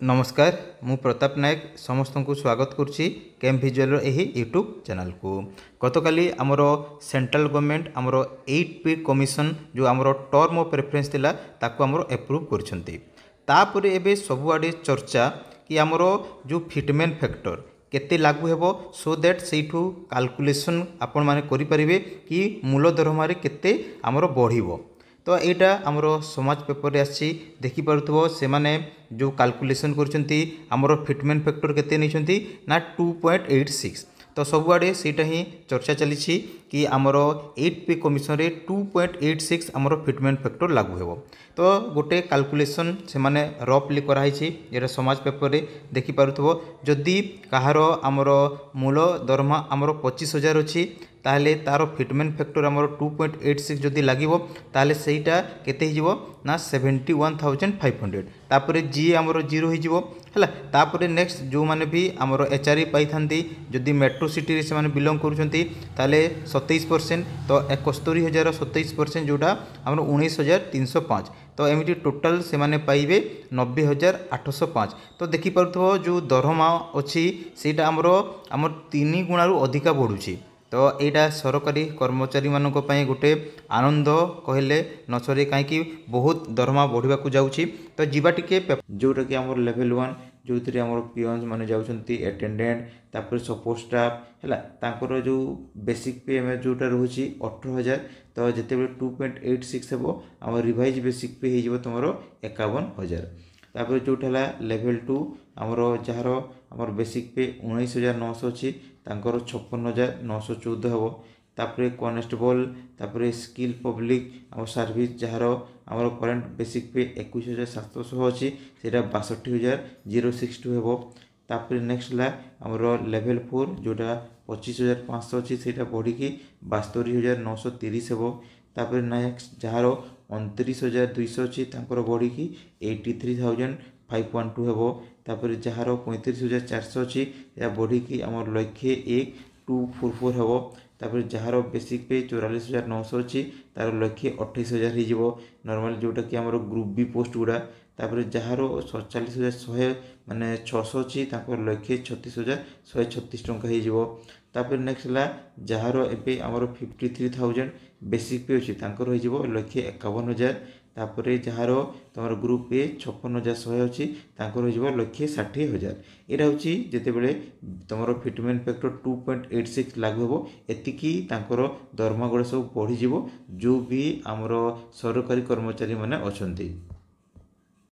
नमस्कार मु प्रताप नायक समस्त को स्वागत करुच्ची केम भिजुअल यही यूट्यूब चैनल को गतकाली आमर सेंट्रल गवर्नमेंट आमर 8P कमिशन जो आमर टर्म ऑफ रेफरेंस थिला ताको आमर एप्रूव करछंती। तापरे एबे सबुआडे चर्चा कि आमर जो फिटमेंट फैक्टर केते लागू हेबो सो दैट सेठू कैलकुलेशन आपण माने करि परिबे कि मूल दरमारे केते आमर बढ़िबो। तो यहाँ आमर समाज पेपर आसी देखिपो से मैंने जो कैलकुलेशन कर फिटमेंट फैक्टर केते नहीं ना 2.86। तो सबुआड़े सीटा ही चर्चा चली कि आमर 8P कमिशन रे 2.86 आमर फिटमेंट फैक्टर लागू हेबो। तो गोटे कैलकुलेशन से माने रफली कराई ये समाज पेपर रे देखिपो जदि कहार आमर मूल दरमा आमर 25,000 अच्छी ताहले तार फिटमेंट फैक्टर आमर 2.86 जदि लागिवो ताहले सेटा केते हिजिवो ना 71,500। तापरे जी आमर जीरो हिजिवो हला। तापरे नेक्स्ट जो माने भी आमर एचआरई पाई थांती जदि मेट्रो सिटी रे से माने बिलोंग करूछंती ताहले 27%। तो 71,027% जोटा आमर 19,305। तो एमिटी टोटल से माने पाइबे 90,805। तो देखि परथो जो दरमा अछि सेटा आमर 3 गुणारु अधिका बढ़ुछि। तो यहाँ सरकारी कर्मचारी मानक पई गोटे आनंद कहले न सरे कहीं बहुत दरमा बढ़ा जाऊँगी। तो जीवा टिके जोटा कि आम लेवल 1 जो थी आम पियन्स मैंने जाऊँच एटेंडेंट तापर सपोर्ट स्टाफ है तांकर जो बेसिक पे जोटा रोचे 18,000। तो जिते 2.86 हे आम रिवाइज बेसिक पे हो तुम 51,000। तापर जोटा लेवल 2 आमर जार आमर बेसिक पे 19,900 अच्छी तांकर 56,914 हे। तापर कॉन्स्टेबल तापर स्किल पब्लिक आम सर्विस जार आमर करेंट बेसिक पे 21,700 अच्छी से 62,062 हे। तापर नेक्स्ट है आमर लेवल 4 जोटा 25,500 अच्छी से बढ़ी 72,930 हे। तापर नेक्स्ट जार 29,200 अच्छी बढ़ी 83,512 हे। तापर जार 35,400 अच्छी बढ़ी आम 1,1,244 हे। तापर जार बेसिक पे 44,900 अच्छी तार 1,28,000 हो नॉर्मल जोटा कि आम ग्रुप बी पोस्ट गुड़ा। तापर जार 47,100 माने 600 अच्छी 1,36,136 टंका हो। तापर नेक्स्ट है जार एबे आमर 53,000 बेसिक पे अच्छी 1,51,000। तापर जार तुम ग्रुप ए 56,100 अच्छी 1,60,000। यहाँ हूँ जिते तुम फिटमेंट फैक्टर 2.86 लागू हो एतिकी दरमा गुड़ा सब बढ़ीज जो भी आमर सरकारी कर्मचारी माने अछंती।